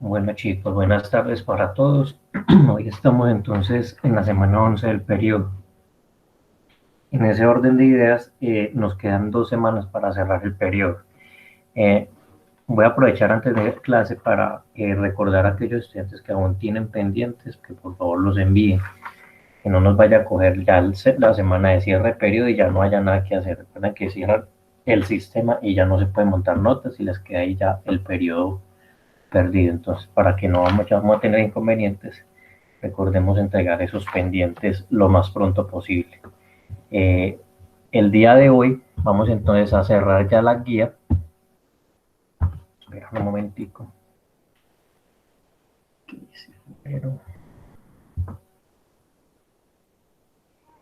Bueno chicos, buenas tardes para todos. Hoy estamos entonces en la semana 11 del periodo. En ese orden de ideas, nos quedan 2 semanas para cerrar el periodo. Eh, Voy a aprovechar antes de clase para recordar a aquellos estudiantes que aún tienen pendientes que por favor los envíen, que no nos vaya a coger ya la semana de cierre de periodo y ya no haya nada que hacer. Recuerden que cierran el sistema y ya no se puede montar notas y les queda ahí ya el periodo perdido. Entonces, para que no vamos a tener inconvenientes, recordemos entregar esos pendientes lo más pronto posible. Eh, el día de hoy vamos entonces a cerrar ya la guía. Espera un momentico. Pero...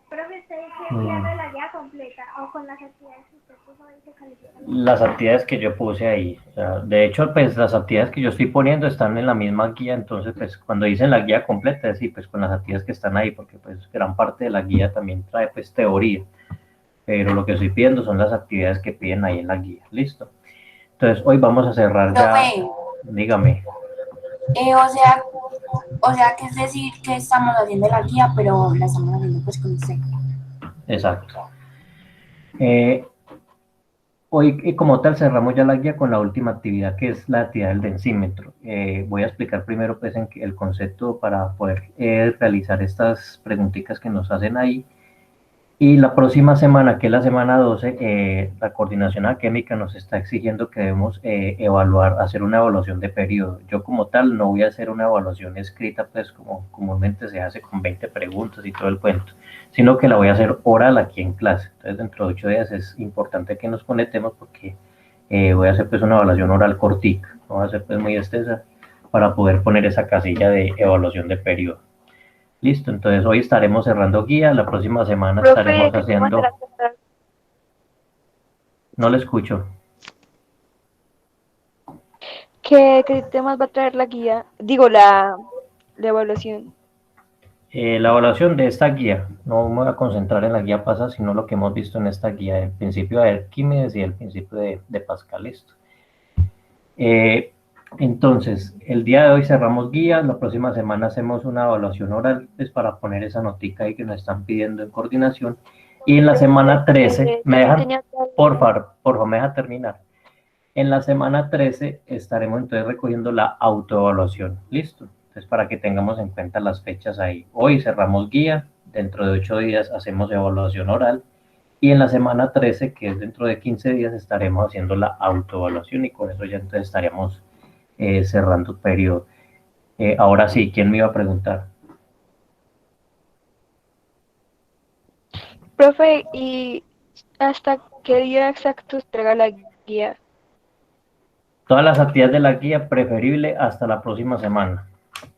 Profe, ¿usted cierra la guía completa o con las actividades que usted puso ahí se califican? Las actividades que yo puse ahí, o sea, de hecho, pues las actividades que yo estoy poniendo están en la misma guía, entonces, pues cuando dicen la guía completa, sí, pues con las actividades que están ahí, porque pues gran parte de la guía también trae pues teoría, pero lo que estoy pidiendo son las actividades que piden ahí en la guía, ¿listo? Entonces, hoy vamos a cerrar ya, Profe, dígame. o sea que es decir que estamos haciendo la guía, pero la estamos haciendo pues con usted. Exacto. Hoy, como tal, cerramos ya la guía con la última actividad, que es la actividad del densímetro. Voy a explicar primero pues, el concepto para poder realizar estas preguntitas que nos hacen ahí. Y la próxima semana, que es la semana 12, la coordinación académica nos está exigiendo que debemos evaluar, hacer una evaluación de periodo. Yo como tal no voy a hacer una evaluación escrita, pues como comúnmente se hace con 20 preguntas y todo el cuento, sino que la voy a hacer oral aquí en clase. Entonces dentro de 8 días es importante que nos conectemos porque voy a hacer pues una evaluación oral cortica, no va a ser pues muy extensa para poder poner esa casilla de evaluación de periodo. Listo, entonces hoy estaremos cerrando guía, la próxima semana Profe, estaremos ¿qué tema haciendo... será que está? No le escucho. ¿Qué temas va a traer la guía? Digo, la evaluación. La evaluación de esta guía, no me voy a concentrar en la guía pasada, sino lo que hemos visto en esta guía, el principio de Arquímedes y el principio de Pascal. Listo. Eh, entonces, el día de hoy cerramos guía, la próxima semana hacemos una evaluación oral, pues para poner esa notica ahí que nos están pidiendo en coordinación. Y en la semana 13, ¿me Yo sí dejan? tenía Por favor, me deja terminar. En la semana 13 estaremos entonces recogiendo la autoevaluación. Listo. Entonces, para que tengamos en cuenta las fechas ahí. Hoy cerramos guía, dentro de 8 días hacemos evaluación oral y en la semana 13, que es dentro de 15 días, estaremos haciendo la autoevaluación y con eso ya entonces estaríamos cerrando el periodo. Ahora sí, ¿quién me iba a preguntar? Profe, ¿y hasta qué día exacto entrega la guía? Todas las actividades de la guía, preferible hasta la próxima semana,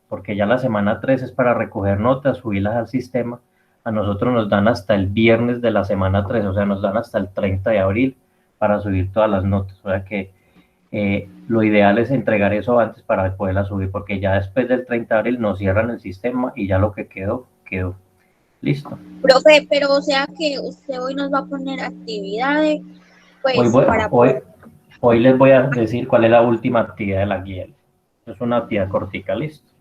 porque ya la semana 3 es para recoger notas, subirlas al sistema. A nosotros nos dan hasta el viernes de la semana 3, o sea, nos dan hasta el 30 de abril para subir todas las notas. O sea que lo ideal es entregar eso antes para poderlas subir, porque ya después del 30 de abril nos cierran el sistema y ya lo que quedó, quedó. Listo. Profe, pero o sea que usted hoy nos va a poner actividades, Hoy, pues voy, para hoy, poder... hoy les voy a decir cuál es la última actividad de la guía. Es una actividad cortica, listo.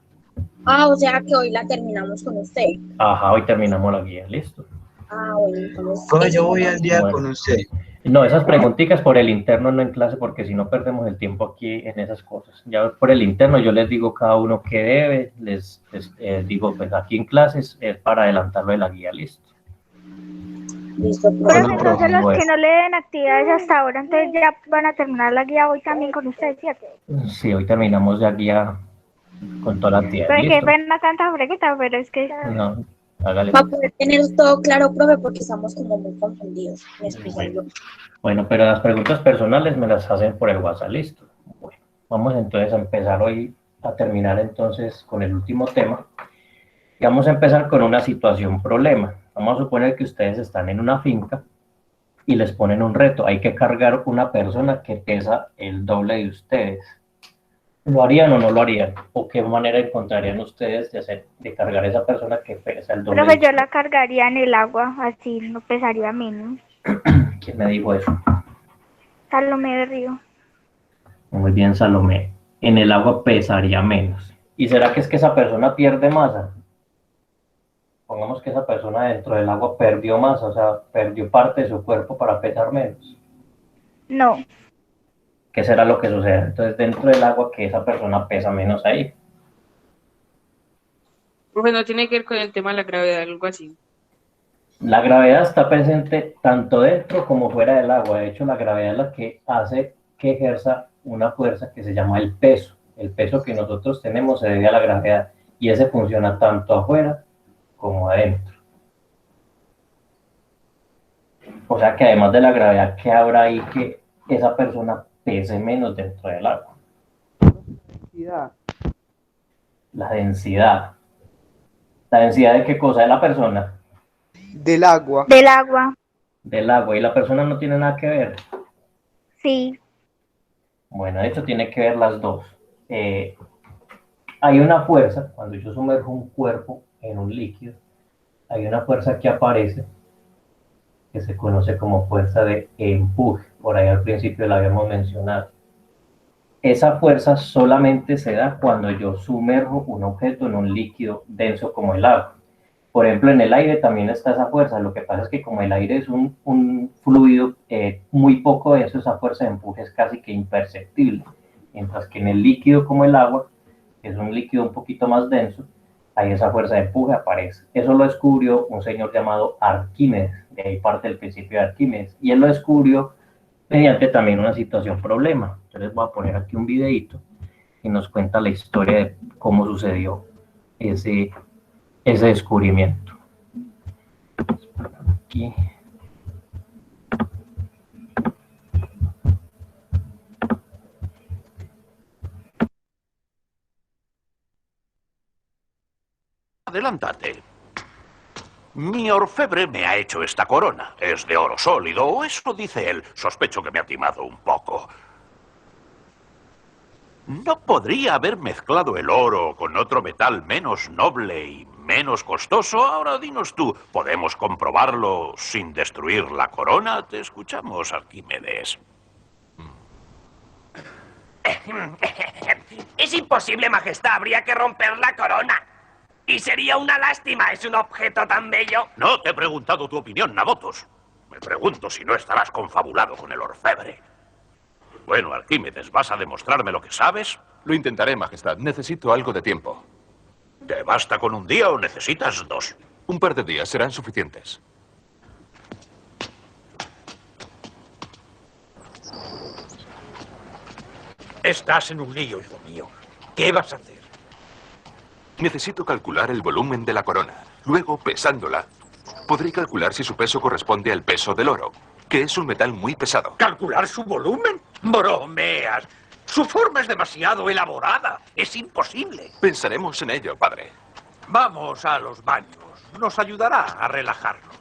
Ah, o sea que hoy la terminamos con usted. Ajá, hoy terminamos la guía, listo. Ah, bueno, entonces Profe, yo eso voy nomás. al día Bueno, con usted. no, esas preguntitas por el interno no en clase, porque si no perdemos el tiempo aquí en esas cosas. Ya por el interno yo les digo cada uno qué debe, les digo, pues aquí en clases es para adelantarlo de la guía, listo. Listo, Profe, Bueno, profe. profe. entonces los Bueno, que no le den actividades hasta ahora, entonces ya van a terminar la guía hoy también con ustedes, ¿cierto? sí, hoy terminamos ya guía con toda la actividad, Pero qué listo. pena tanta pregunta, pero es que... No, hágale Para pues. poder tener todo claro, profe, porque estamos como muy confundidos, en especial Bueno, yo. bueno, pero las preguntas personales me las hacen por el WhatsApp, listo. Bueno, vamos entonces a empezar hoy a terminar entonces con el último tema. Y vamos a empezar con una situación problema. Vamos a suponer que ustedes están en una finca y les ponen un reto. Hay que cargar una persona que pesa el doble de ustedes. ¿Lo harían o no lo harían? ¿O qué manera encontrarían ustedes de cargar a esa persona que pesa el doble de Profe, yo ustedes? la cargaría en el agua, así no pesaría menos. ¿Quién me dijo eso? Salomé de Río. Muy bien, Salomé. en el agua pesaría menos. ¿Y será que es que esa persona pierde masa? Pongamos que esa persona dentro del agua perdió masa, o sea, perdió parte de su cuerpo para pesar menos. No, ¿Qué será lo que sucede? Entonces, dentro del agua, que esa persona pesa menos ahí. Pues no tiene que ver con el tema de la gravedad, algo así. La gravedad está presente tanto dentro como fuera del agua. De hecho, la gravedad es la que hace que ejerza una fuerza que se llama el peso. El peso que nosotros tenemos se debe a la gravedad y ese funciona tanto afuera como adentro. O sea que además de la gravedad, ¿qué habrá ahí que esa persona pese menos dentro del agua? Densidad. La densidad. ¿La densidad de qué cosa? De la persona. Del agua. del agua, Del agua. Y la persona no tiene nada que ver. sí. Bueno, de hecho tiene que ver las dos. Hay una fuerza, cuando yo sumerjo un cuerpo en un líquido, hay una fuerza que aparece que se conoce como fuerza de empuje. Por ahí al principio la habíamos mencionado. Esa fuerza solamente se da cuando yo sumerjo un objeto en un líquido denso como el agua. Por ejemplo, en el aire también está esa fuerza. Lo que pasa es que como el aire es un fluido muy poco denso, esa fuerza de empuje es casi que imperceptible. Mientras que en el líquido como el agua, que es un líquido un poquito más denso, ahí esa fuerza de empuje aparece. Eso lo descubrió un señor llamado Arquímedes, de ahí parte el principio de Arquímedes, y él lo descubrió mediante también una situación problema. Entonces voy a poner aquí un videito que nos cuenta la historia de cómo sucedió ese, ese descubrimiento. Aquí. Adelántate. Mi orfebre me ha hecho esta corona. Es de oro sólido, o eso dice él. Sospecho que me ha timado un poco. ¿No podría haber mezclado el oro con otro metal menos noble y menos costoso? Ahora dinos tú, ¿podemos comprobarlo sin destruir la corona? Te escuchamos, Arquímedes. Es imposible, Majestad. Habría que romper la corona. Y sería una lástima. Es un objeto tan bello. No te he preguntado tu opinión, Nabotos. Me pregunto si no estarás confabulado con el orfebre. Bueno, Arquímedes, ¿vas a demostrarme lo que sabes? Lo intentaré, Majestad. Necesito algo de tiempo. ¿Te basta con un día o necesitas dos? Un par de días serán suficientes. Estás en un lío, hijo mío. ¿Qué vas a hacer? Necesito calcular el volumen de la corona. Luego, pesándola, podré calcular si su peso corresponde al peso del oro, que es un metal muy pesado. ¿Calcular su volumen? Bromeas. Su forma es demasiado elaborada. Es imposible. Pensaremos en ello, padre. Vamos a los baños. Nos ayudará a relajarnos.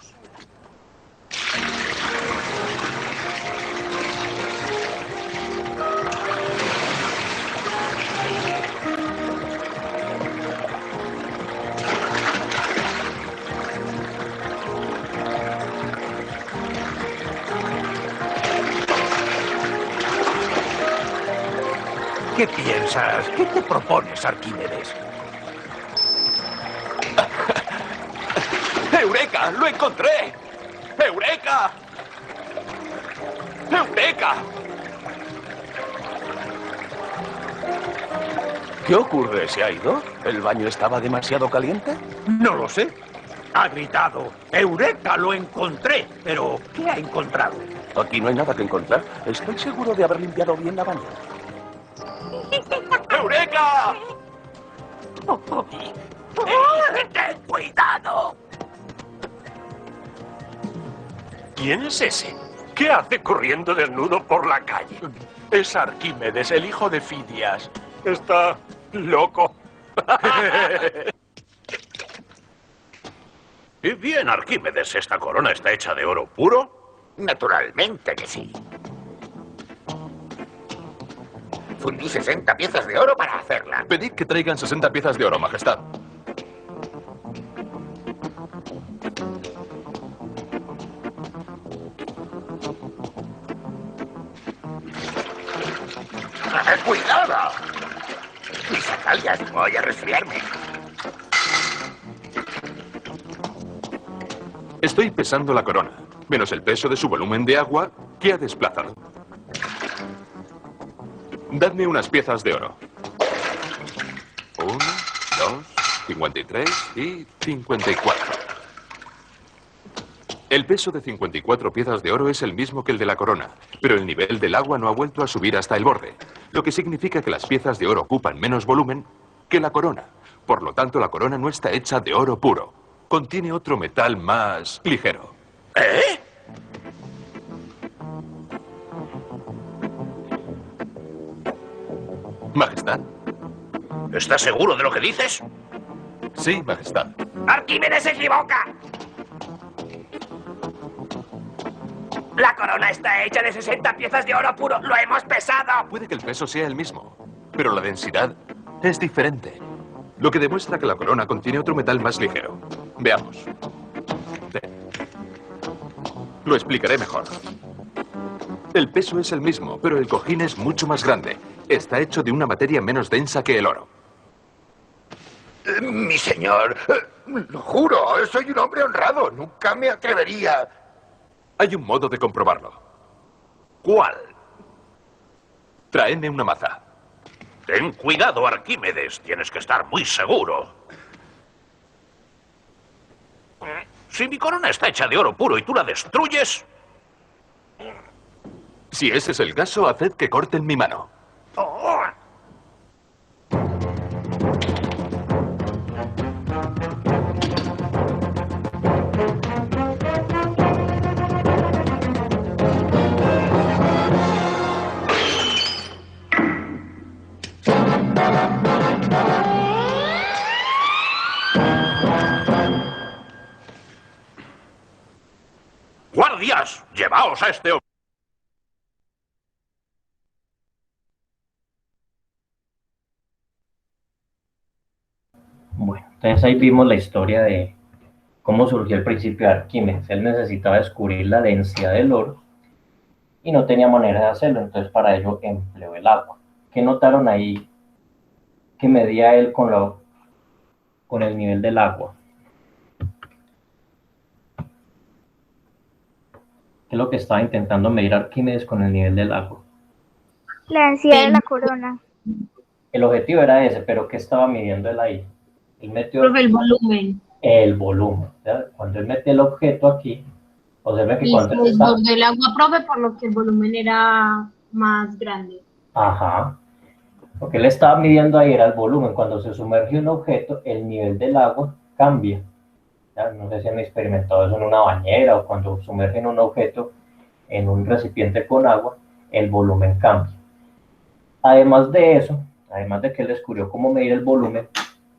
¿Qué piensas? ¿Qué te propones, Arquímedes? ¡Eureka! ¡Lo encontré! ¡Eureka! ¡Eureka! ¿Qué ocurre? ¿Se ha ido? ¿El baño estaba demasiado caliente? No lo sé. Ha gritado, ¡Eureka! ¡Lo encontré! Pero, ¿qué ha encontrado? Aquí no hay nada que encontrar. Estoy seguro de haber limpiado bien la bañera. ¡Eureka! ¡Ten cuidado! ¿Quién es ese? ¿Qué hace corriendo desnudo por la calle? Es Arquímedes, el hijo de Fidias. Está loco. Y bien, Arquímedes, ¿esta corona está hecha de oro puro? Naturalmente que sí. Fundí 60 piezas de oro para hacerla. Pedid que traigan 60 piezas de oro, Majestad. ¡Cuidado! sandalias. Voy a resfriarme. Estoy pesando la corona, menos el peso de su volumen de agua que ha desplazado. Dadme unas piezas de oro. 1, 2, 53 y 54. El peso de 54 piezas de oro es el mismo que el de la corona, pero el nivel del agua no ha vuelto a subir hasta el borde, lo que significa que las piezas de oro ocupan menos volumen que la corona. Por lo tanto, la corona no está hecha de oro puro. Contiene otro metal más ligero. ¿Eh? Majestad. ¿Estás seguro de lo que dices? Sí, Majestad. ¡Arquímedes se equivoca! La corona está hecha de 60 piezas de oro puro. ¡Lo hemos pesado! Puede que el peso sea el mismo, pero la densidad es diferente. Lo que demuestra que la corona contiene otro metal más ligero. Veamos. Lo explicaré mejor. El peso es el mismo, pero el cojín es mucho más grande. Está hecho de una materia menos densa que el oro. Mi señor, lo juro, soy un hombre honrado. Nunca me atrevería. Hay un modo de comprobarlo. ¿Cuál? Tráeme una maza. Ten cuidado, Arquímedes. Tienes que estar muy seguro. Si mi corona está hecha de oro puro y tú la destruyes... Si ese es el caso, haced que corten mi mano. Oh. ¡Guardias! ¡Llevaos a este hombre! Bueno, entonces ahí vimos la historia de cómo surgió el principio de Arquímedes. Él necesitaba descubrir la densidad del oro y no tenía manera de hacerlo, entonces para ello empleó el agua. ¿Qué notaron ahí que medía él con el nivel del agua? ¿Qué es lo que estaba intentando medir Arquímedes con el nivel del agua? La densidad de la corona. El objetivo era ese, pero ¿qué estaba midiendo él ahí? Él metió Profe, el volumen. el volumen. ¿Ya? Cuando él mete el objeto aquí, observen que Y cuando se él está... desbordó el agua, profe, por lo que el volumen era más grande. Ajá. Lo que él estaba midiendo ahí era el volumen. Cuando se sumerge un objeto, el nivel del agua cambia. ¿Ya? No sé si han experimentado eso en una bañera o cuando sumergen un objeto en un recipiente con agua, el volumen cambia. Además de eso, además de que él descubrió cómo medir el volumen,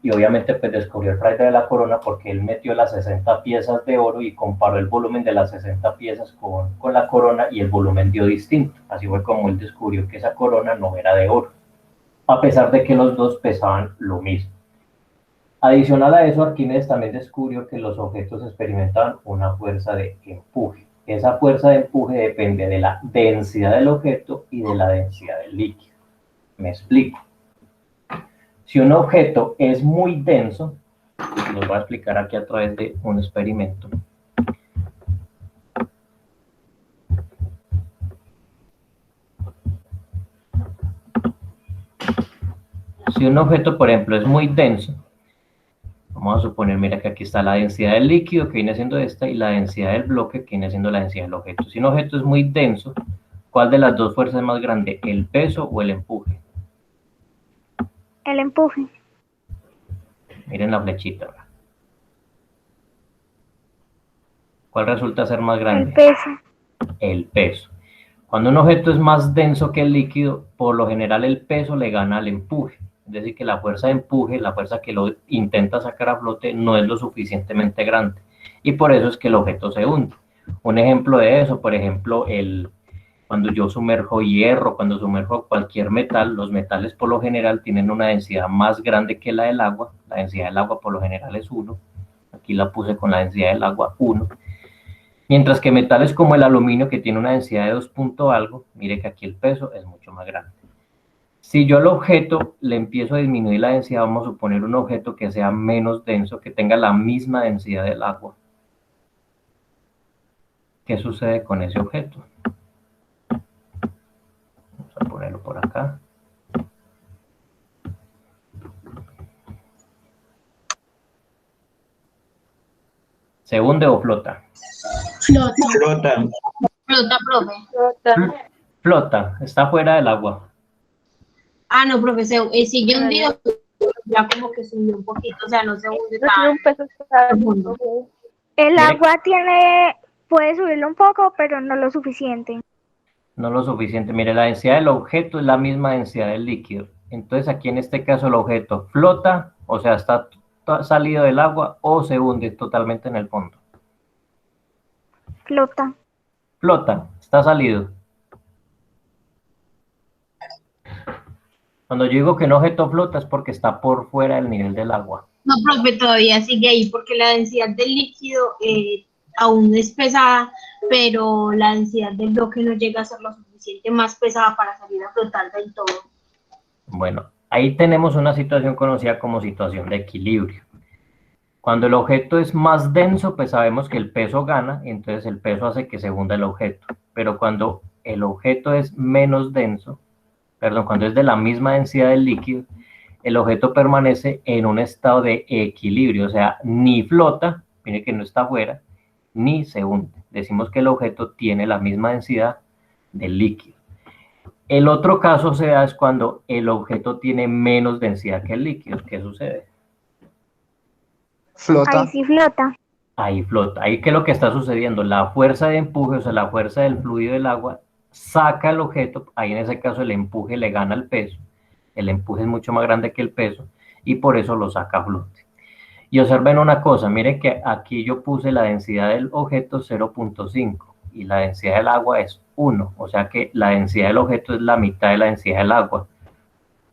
y obviamente pues descubrió el fraude de la corona porque él metió las 60 piezas de oro y comparó el volumen de las 60 piezas con la corona y el volumen dio distinto. Así fue como él descubrió que esa corona no era de oro, a pesar de que los dos pesaban lo mismo. Adicional a eso, Arquímedes también descubrió que los objetos experimentaban una fuerza de empuje. Esa fuerza de empuje depende de la densidad del objeto y de la densidad del líquido. Me explico. Si un objeto es muy denso, los voy a explicar aquí a través de un experimento. Si un objeto, por ejemplo, es muy denso, vamos a suponer, mira que aquí está la densidad del líquido, que viene siendo esta, y la densidad del bloque, que viene siendo la densidad del objeto. Si un objeto es muy denso, ¿cuál de las dos fuerzas es más grande, el peso o el empuje? El empuje. Miren la flechita. ¿Cuál resulta ser más grande? El peso. El peso. Cuando un objeto es más denso que el líquido, por lo general el peso le gana al empuje. Es decir, que la fuerza de empuje, la fuerza que lo intenta sacar a flote, no es lo suficientemente grande. Y por eso es que el objeto se hunde. Un ejemplo de eso, por ejemplo, cuando yo sumerjo hierro, cuando sumerjo cualquier metal, los metales por lo general tienen una densidad más grande que la del agua. La densidad del agua por lo general es 1. Aquí la puse con la densidad del agua 1. Mientras que metales como el aluminio, que tiene una densidad de 2 punto algo, mire que aquí el peso es mucho más grande. Si yo al objeto le empiezo a disminuir la densidad, vamos a suponer un objeto que sea menos denso, que tenga la misma densidad del agua. ¿Qué sucede con ese objeto? Vamos a ponerlo por acá. ¿Se hunde o flota? Flota. Flota. Flota, profe. Flota, está fuera del agua. Ah, no, profe, sigue hundido, ya como que subió un poquito, o sea, no se hunde tan profundo. El agua puede subirlo un poco, pero no lo suficiente. No lo suficiente. Mire, la densidad del objeto es la misma densidad del líquido. Entonces, aquí en este caso el objeto flota, o sea, está salido del agua o se hunde totalmente en el fondo. Flota. Flota, está salido. Cuando yo digo que un objeto flota es porque está por fuera del nivel del agua. No, profe, todavía sigue ahí, porque la densidad del líquido aún es pesada, pero la densidad del bloque no llega a ser lo suficiente más pesada para salir a flotar del todo. Bueno, ahí tenemos una situación conocida como situación de equilibrio. Cuando el objeto es más denso, pues sabemos que el peso gana, y entonces el peso hace que se hunda el objeto. Pero cuando el objeto es menos denso, cuando es de la misma densidad del líquido, el objeto permanece en un estado de equilibrio, o sea, ni flota, mire que no está afuera, ni se hunde. Decimos que el objeto tiene la misma densidad del líquido. El otro caso se da es cuando el objeto tiene menos densidad que el líquido. ¿Qué sucede? Flota. Ahí sí flota. Ahí flota. Ahí, ¿qué es lo que está sucediendo? La fuerza de empuje, o sea, la fuerza del fluido del agua, saca el objeto. Ahí en ese caso el empuje le gana el peso. El empuje es mucho más grande que el peso y por eso lo saca a flote. Y observen una cosa, miren que aquí yo puse la densidad del objeto 0.5 y la densidad del agua es 1, o sea que la densidad del objeto es la mitad de la densidad del agua.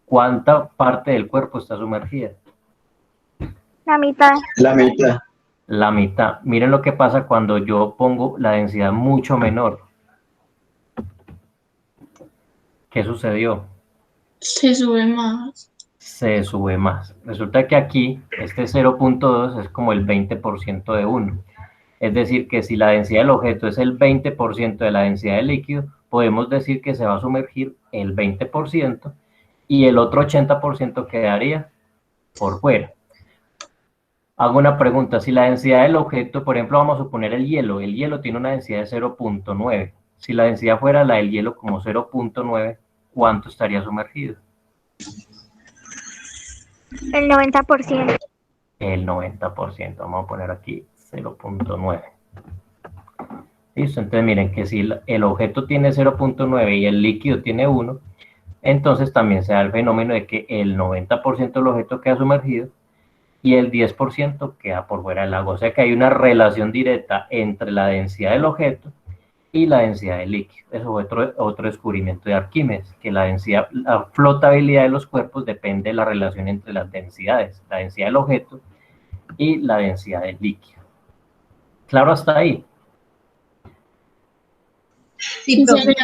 ¿Cuánta parte del cuerpo está sumergida? La mitad. La mitad. La mitad. Miren lo que pasa cuando yo pongo la densidad mucho menor. ¿Qué sucedió? Se sube más. Se sube más. Resulta que aquí este 0.2 es como el 20% de 1. Es decir, que si la densidad del objeto es el 20% de la densidad del líquido, podemos decir que se va a sumergir el 20% y el otro 80% quedaría por fuera. Hago una pregunta, si la densidad del objeto, por ejemplo, vamos a suponer el hielo tiene una densidad de 0.9. Si la densidad fuera la del hielo como 0.9, ¿cuánto estaría sumergido? El 90%. El 90%, vamos a poner aquí 0.9. Listo, entonces miren que si el objeto tiene 0.9 y el líquido tiene 1, entonces también se da el fenómeno de que el 90% del objeto queda sumergido y el 10% queda por fuera del agua. O sea que hay una relación directa entre la densidad del objeto y la densidad del líquido. Eso es otro descubrimiento de Arquímedes, que la flotabilidad de los cuerpos depende de la relación entre las densidades, la densidad del objeto y la densidad del líquido. ¿Claro hasta ahí? Sí, profe.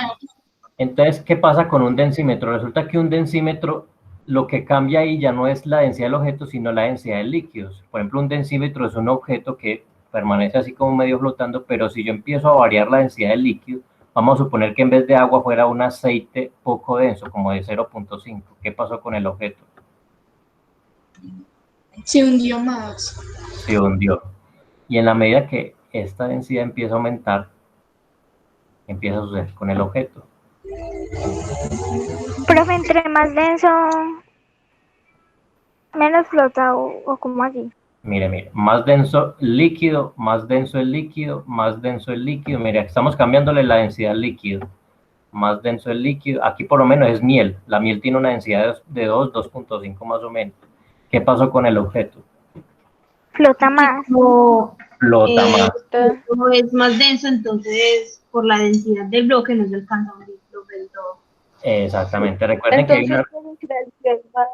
Entonces, ¿qué pasa con un densímetro? Resulta que un densímetro, lo que cambia ahí ya no es la densidad del objeto, sino la densidad de líquidos. Por ejemplo, un densímetro es un objeto que permanece así como medio flotando, pero si yo empiezo a variar la densidad del líquido, vamos a suponer que en vez de agua fuera un aceite poco denso, como de 0.5. ¿Qué pasó con el objeto? Se hundió más. Se hundió. Y en la medida que esta densidad empieza a aumentar, empieza a suceder con el objeto. Profe, entre más denso, menos flota o como así. Mire, más denso el líquido, más denso el líquido, más denso el líquido. Mire, estamos cambiándole la densidad al líquido. Más denso el líquido. Aquí por lo menos es miel. La miel tiene una densidad de 2.5 más o menos. ¿Qué pasó con el objeto? Flota más. Flota más. Es más denso, entonces por la densidad del bloque no se alcanza a hundir del todo. Exactamente. Recuerden Entonces, que hay una... si la densidad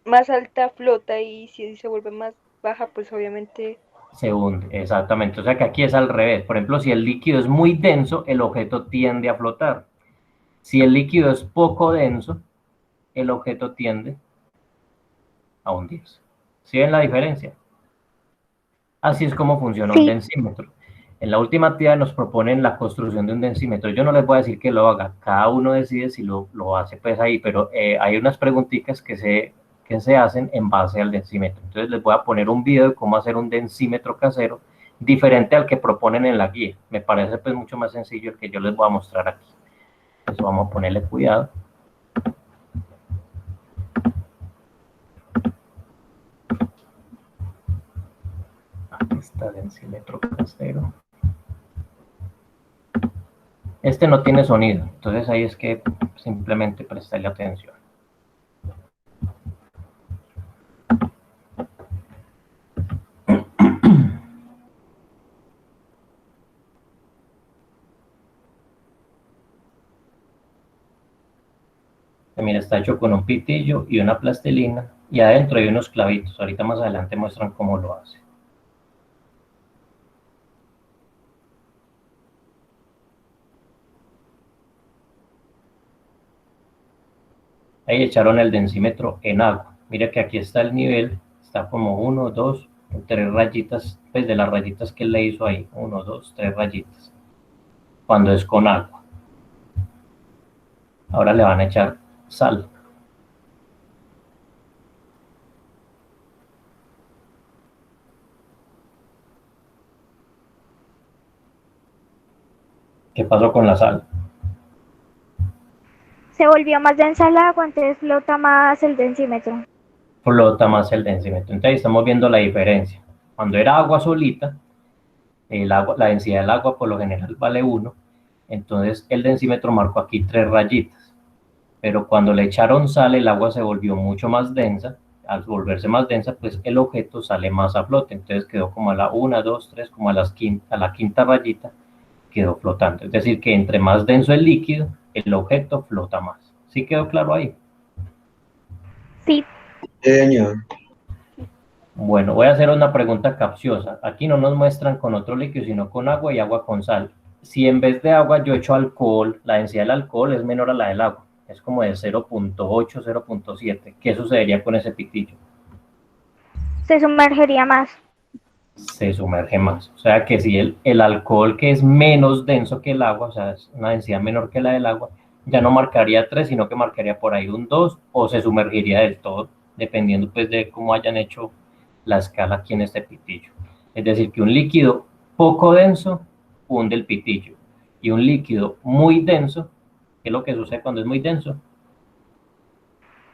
más alta flota y si se vuelve más baja, pues obviamente se hunde, exactamente. O sea que aquí es al revés. Por ejemplo, si el líquido es muy denso, el objeto tiende a flotar. Si el líquido es poco denso, el objeto tiende a hundirse. ¿Sí ven la diferencia? Así es como funciona un densímetro. En la última actividad nos proponen la construcción de un densímetro. Yo no les voy a decir que lo haga, cada uno decide si lo hace pues ahí, pero hay unas preguntitas que se hacen en base al densímetro. Entonces les voy a poner un video de cómo hacer un densímetro casero diferente al que proponen en la guía. Me parece pues mucho más sencillo el que yo les voy a mostrar aquí. Entonces vamos a ponerle cuidado. Aquí está densímetro casero. Este no tiene sonido, entonces ahí es que simplemente prestarle atención. Mira, está hecho con un pitillo y una plastilina y adentro hay unos clavitos. Ahorita más adelante muestran cómo lo hace. Ahí echaron el densímetro en agua. Mira que aquí está el nivel, está como 1, 2, 3 rayitas, pues de las rayitas que él le hizo ahí, 1, 2, 3 rayitas, cuando es con agua. Ahora le van a echar sal. ¿Qué pasó con la sal? Se volvió más densa el agua, entonces flota más el densímetro. Flota más el densímetro. Entonces ahí estamos viendo la diferencia. Cuando era agua solita, la densidad del agua por lo general vale 1. Entonces el densímetro marcó aquí 3 rayitas. Pero cuando le echaron sal, el agua se volvió mucho más densa. Al volverse más densa, pues el objeto sale más a flote. Entonces quedó como a la 1, 2, 3, como a la quinta rayita, quedó flotando. Es decir, que entre más denso el líquido, el objeto flota más. ¿Sí quedó claro ahí? Sí. Señor. Bueno, voy a hacer una pregunta capciosa. Aquí no nos muestran con otro líquido, sino con agua y agua con sal. Si en vez de agua yo echo alcohol, la densidad del alcohol es menor a la del agua. Es como de 0.8, 0.7. ¿Qué sucedería con ese pitillo? Se sumergería más. Se sumerge más. O sea que si el alcohol, que es menos denso que el agua, o sea, es una densidad menor que la del agua, ya no marcaría 3, sino que marcaría por ahí un 2 o se sumergiría del todo, dependiendo pues de cómo hayan hecho la escala aquí en este pitillo. Es decir, que un líquido poco denso hunde el pitillo y un líquido muy denso, ¿qué es lo que sucede cuando es muy denso?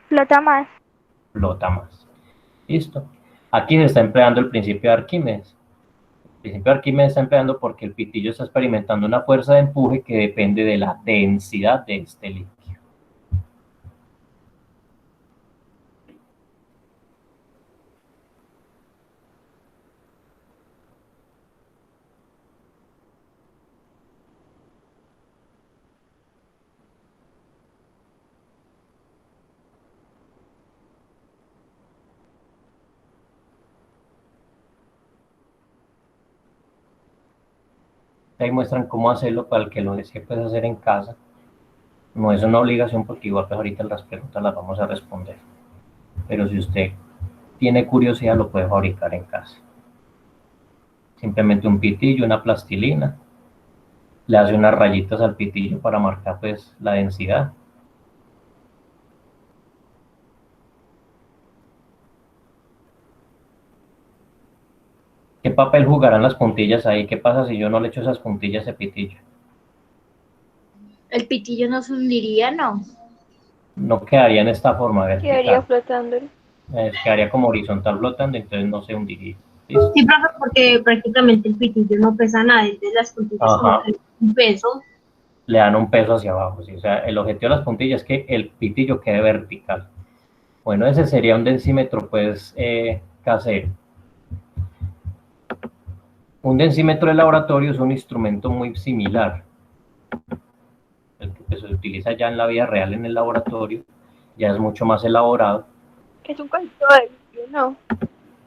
Flota más. Flota más. Listo. Aquí se está empleando el principio de Arquímedes. El principio de Arquímedes está empleando porque el pitillo está experimentando una fuerza de empuje que depende de la densidad de este líquido. Ahí muestran cómo hacerlo para el que lo desee pues hacer en casa. No es una obligación porque igual pues ahorita las preguntas las vamos a responder. Pero si usted tiene curiosidad lo puede fabricar en casa. Simplemente un pitillo, una plastilina. Le hace unas rayitas al pitillo para marcar pues la densidad. ¿Qué papel jugarán las puntillas ahí? ¿Qué pasa si yo no le echo esas puntillas a ese pitillo? El pitillo no se hundiría, ¿no? No quedaría en esta forma vertical. Quedaría flotando. Quedaría como horizontal flotando, entonces no se hundiría. ¿Listo? Sí, profe, porque prácticamente el pitillo no pesa nada, entonces las puntillas como que un peso. Le dan un peso hacia abajo, ¿sí? O sea, el objetivo de las puntillas es que el pitillo quede vertical. Bueno, ese sería un densímetro, pues, casero. Un densímetro de laboratorio es un instrumento muy similar. El que se utiliza ya en la vida real en el laboratorio, ya es mucho más elaborado. Que es un cosito de vidrio, ¿no?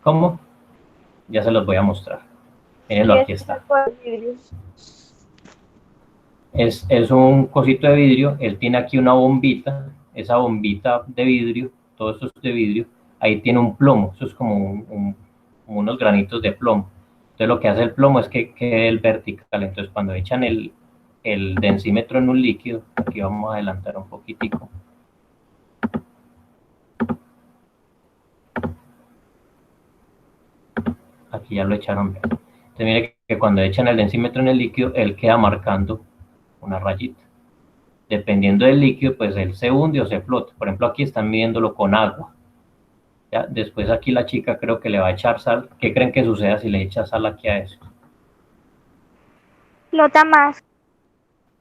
¿Cómo? Ya se los voy a mostrar. Mírenlo, aquí está. Es un cosito de vidrio, él tiene aquí una bombita esa bombita de vidrio, todo esto es de vidrio, ahí tiene un plomo, eso es como como unos granitos de plomo. Entonces lo que hace el plomo es que quede el vertical. Entonces cuando echan el densímetro en un líquido, aquí vamos a adelantar un poquitico. Aquí ya lo echaron bien. Entonces mire que cuando echan el densímetro en el líquido, él queda marcando una rayita. Dependiendo del líquido, pues él se hunde o se flota. Por ejemplo, aquí están midiéndolo con agua. ¿Ya? Después aquí la chica creo que le va a echar sal. ¿Qué creen que suceda si le echa sal aquí a eso? Flota más.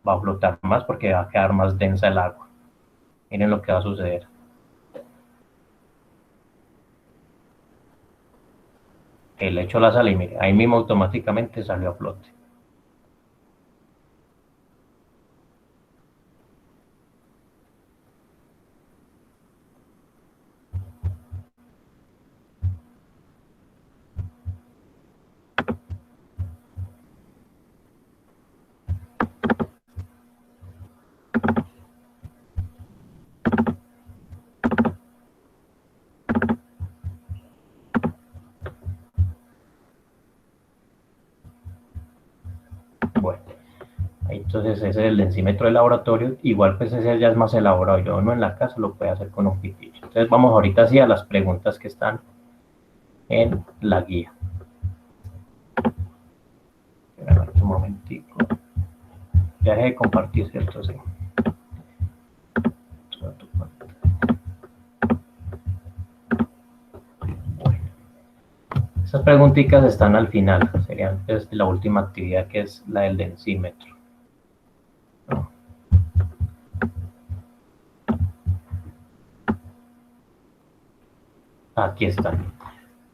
Va a flotar más porque va a quedar más densa el agua. Miren lo que va a suceder. Le echo la sal y mire, ahí mismo automáticamente salió a flote. Bueno, entonces ese es el densímetro del laboratorio. Igual pues ese ya es más elaborado. Yo no en la casa lo puedo hacer con un pitillo. Entonces vamos ahorita sí a las preguntas que están en la guía. Un momentico. Ya dejé de compartir, ¿cierto? Sí. Bueno. Esas preguntitas están al final. Serían pues, la última actividad que es la del densímetro. Aquí están.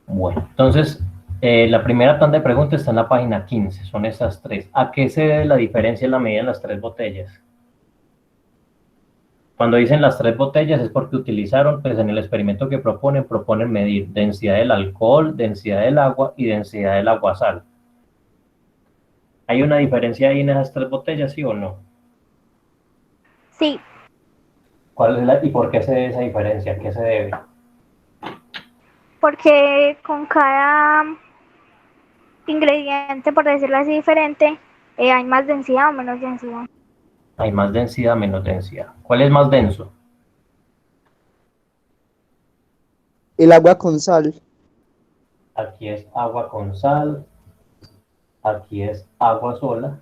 Bueno, entonces, la primera tanda de preguntas está en la página 15, son estas tres. ¿A qué se debe la diferencia en la medida en las tres botellas? Cuando dicen las tres botellas es porque utilizaron, pues en el experimento que proponen medir densidad del alcohol, densidad del agua y densidad del aguasal. ¿Hay una diferencia ahí en esas tres botellas, sí o no? Sí. ¿Cuál es y por qué se debe esa diferencia? ¿A qué se debe? Porque con cada ingrediente, por decirlo así, diferente, hay más densidad o menos densidad. Hay más densidad, menos densidad. ¿Cuál es más denso? El agua con sal. Aquí es agua con sal. Aquí es agua sola.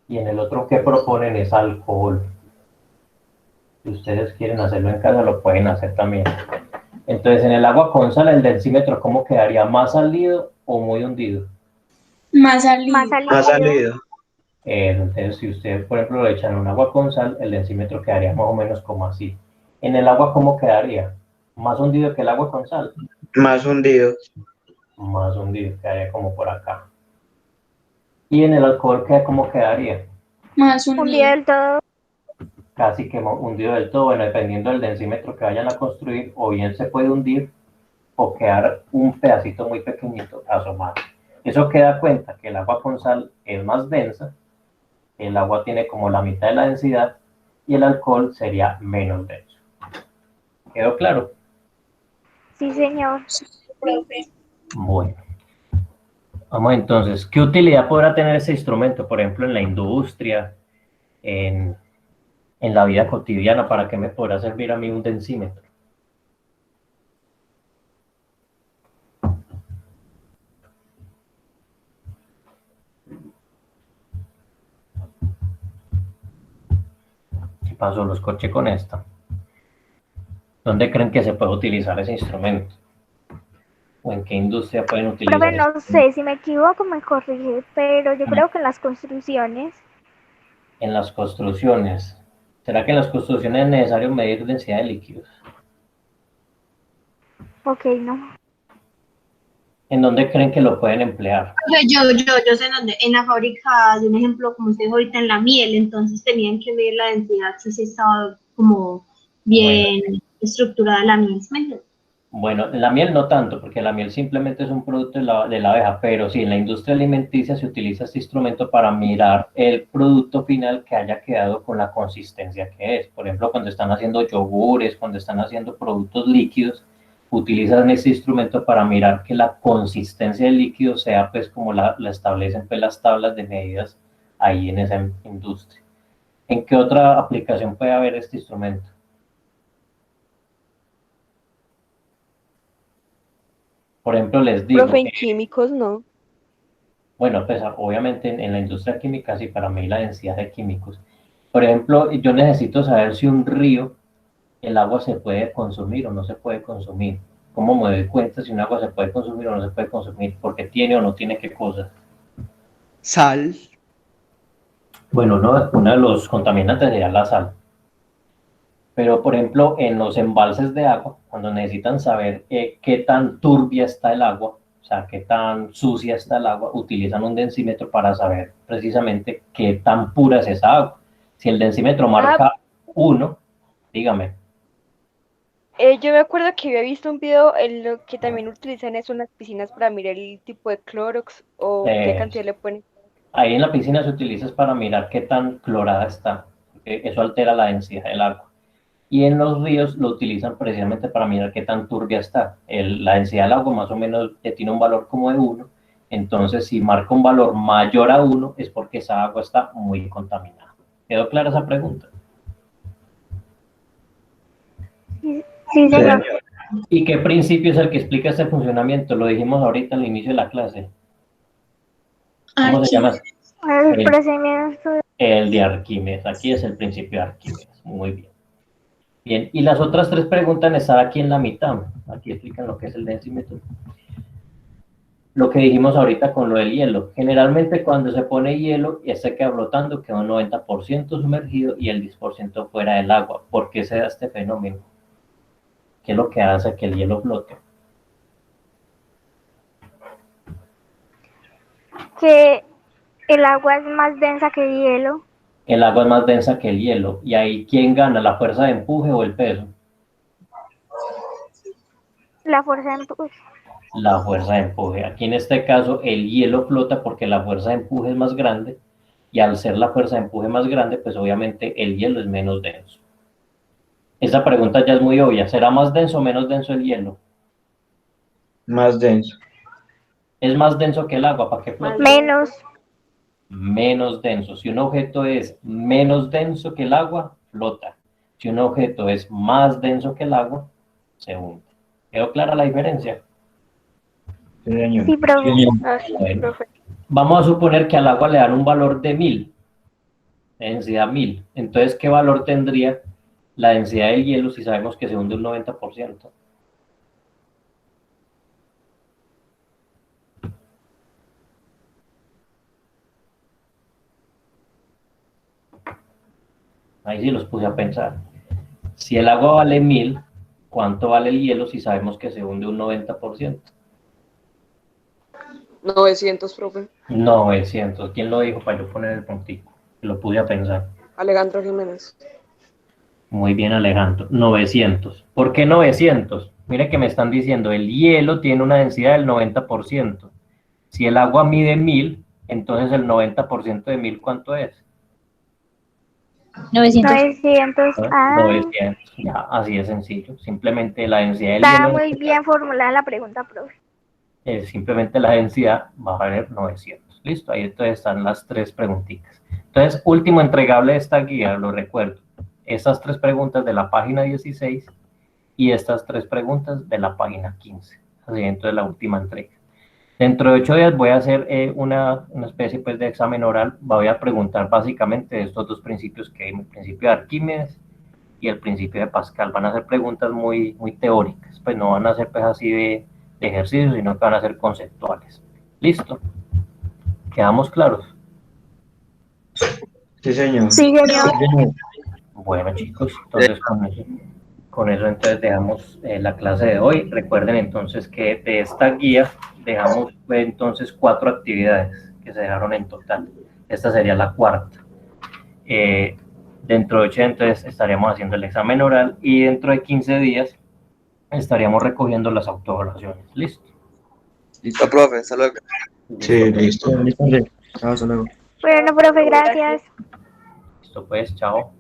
Y en el otro que proponen es alcohol. Si ustedes quieren hacerlo en casa, lo pueden hacer también. Entonces, en el agua con sal, el densímetro, ¿cómo quedaría? ¿Más salido o muy hundido? Más salido. Más salido. Entonces, si ustedes, por ejemplo, le echan un agua con sal, el densímetro quedaría más o menos como así. En el agua, ¿cómo quedaría? ¿Más hundido que el agua con sal? Más hundido. Más hundido, quedaría como por acá. ¿Y en el alcohol cómo quedaría? Más hundido del todo. Casi que hundido del todo, bueno, dependiendo del densímetro que vayan a construir, o bien se puede hundir o quedar un pedacito muy pequeñito asomado. Eso queda cuenta que el agua con sal es más densa, el agua tiene como la mitad de la densidad y el alcohol sería menos denso. ¿Quedó claro? Sí, señor. Bueno. Vamos entonces, ¿qué utilidad podrá tener ese instrumento, por ejemplo, en la industria, en la vida cotidiana? ¿Para qué me podrá servir a mí un densímetro? ¿Qué pasó? Los corché con esta. ¿Dónde creen que se puede utilizar ese instrumento? ¿O en qué industria pueden utilizar? Profe, no sé, si me equivoco me corrige, pero yo creo que en las construcciones. En las construcciones. ¿Será que en las construcciones es necesario medir densidad de líquidos? Ok, no. ¿En dónde creen que lo pueden emplear? Yo sé dónde, en la fábrica, de un ejemplo, como usted dijo ahorita, en la miel, entonces tenían que medir la densidad si se estaba como bien estructurada la miel. Bueno, la miel no tanto, porque la miel simplemente es un producto de la abeja, pero sí, en la industria alimenticia se utiliza este instrumento para mirar el producto final que haya quedado con la consistencia que es. Por ejemplo, cuando están haciendo yogures, cuando están haciendo productos líquidos, utilizan este instrumento para mirar que la consistencia del líquido sea pues como la establecen pues las tablas de medidas ahí en esa industria. ¿En qué otra aplicación puede haber este instrumento? Por ejemplo, les digo, Profe, en químicos no. bueno, pues obviamente en la industria química sí, para mí la densidad de químicos. Por ejemplo, yo necesito saber si un río, el agua se puede consumir o no se puede consumir. ¿Cómo me doy cuenta si un agua se puede consumir o no se puede consumir? Porque tiene o no tiene qué cosas. Sal. Bueno, uno de los contaminantes sería la sal. Pero, por ejemplo, en los embalses de agua, cuando necesitan saber qué tan turbia está el agua, o sea, qué tan sucia está el agua, utilizan un densímetro para saber precisamente qué tan pura es esa agua. Si el densímetro marca 1, dígame. Yo me acuerdo que había visto un video en lo que también utilizan eso en las piscinas para mirar el tipo de clorox o qué cantidad le ponen. Ahí en la piscina se utiliza para mirar qué tan clorada está, porque eso altera la densidad del agua. Y en los ríos lo utilizan precisamente para mirar qué tan turbia está. La densidad del agua más o menos tiene un valor como de 1, entonces si marca un valor mayor a 1 es porque esa agua está muy contaminada. ¿Quedó clara esa pregunta? Sí, señor. ¿Y qué principio es el que explica este funcionamiento? Lo dijimos ahorita al inicio de la clase. ¿Cómo se llama? El procedimiento. El de Arquímedes. Aquí es el principio de Arquímedes. Muy bien. Bien, y las otras 3 preguntas están aquí en la mitad. Aquí explican lo que es el densímetro. Lo que dijimos ahorita con lo del hielo. Generalmente cuando se pone hielo y se queda flotando, queda un 90% sumergido y el 10% fuera del agua. ¿Por qué se da este fenómeno? ¿Qué es lo que hace que el hielo flote? Que el agua es más densa que el hielo. El agua es más densa que el hielo. ¿Y ahí quién gana, la fuerza de empuje o el peso? La fuerza de empuje. La fuerza de empuje. Aquí en este caso el hielo flota porque la fuerza de empuje es más grande y al ser la fuerza de empuje más grande, pues obviamente el hielo es menos denso. Esa pregunta ya es muy obvia. ¿Será más denso o menos denso el hielo? Más denso. Es más denso que el agua, ¿para qué flota? Menos. Menos denso. Si un objeto es menos denso que el agua, flota. Si un objeto es más denso que el agua, se hunde. ¿Quedó clara la diferencia? Sí, señor. Sí, profe. Bueno, vamos a suponer que al agua le dan un valor de 1000, densidad 1000. Entonces, ¿qué valor tendría la densidad del hielo si sabemos que se hunde un 90%? Ahí sí los puse a pensar. Si el agua vale 1000, ¿cuánto vale el hielo si sabemos que se hunde un 90%? 900, profe. 900. ¿Quién lo dijo para yo poner el puntico? Lo puse a pensar. Alejandro Jiménez. Muy bien, Alejandro. 900. ¿Por qué 900? Mire que me están diciendo, el hielo tiene una densidad del 90%. Si el agua mide 1000, entonces el 90% de 1000, ¿cuánto es? 900. 900. 900. Ya, así de sencillo. Simplemente la densidad del Está hielo... muy bien formulada la pregunta, profe. Simplemente la densidad va a valer 900. Listo, ahí entonces están las 3 preguntitas. Entonces, último entregable de esta guía, lo recuerdo. Estas 3 preguntas de la página 16 y estas 3 preguntas de la página 15. Así entonces la última entrega. Dentro de 8 días voy a hacer una especie pues, de examen oral. Voy a preguntar básicamente de estos 2 principios que hay, el principio de Arquímedes y el principio de Pascal. Van a ser preguntas muy teóricas, pues no van a ser pues así de ejercicios, sino que van a ser conceptuales. ¿Listo? ¿Quedamos claros? Sí, señor. Sí, señor. Bueno, chicos, entonces con eso entonces dejamos la clase de hoy. Recuerden entonces que de esta guía dejamos entonces 4 actividades que se dejaron en total. Esta sería la 4ª. Dentro de 8 entonces estaremos haciendo el examen oral y dentro de 15 días estaríamos recogiendo las autoevaluaciones. ¿Listo? Listo, profe, hasta luego. Sí, listo. Listo, hasta luego. Bueno, profe, gracias. Listo, pues, chao.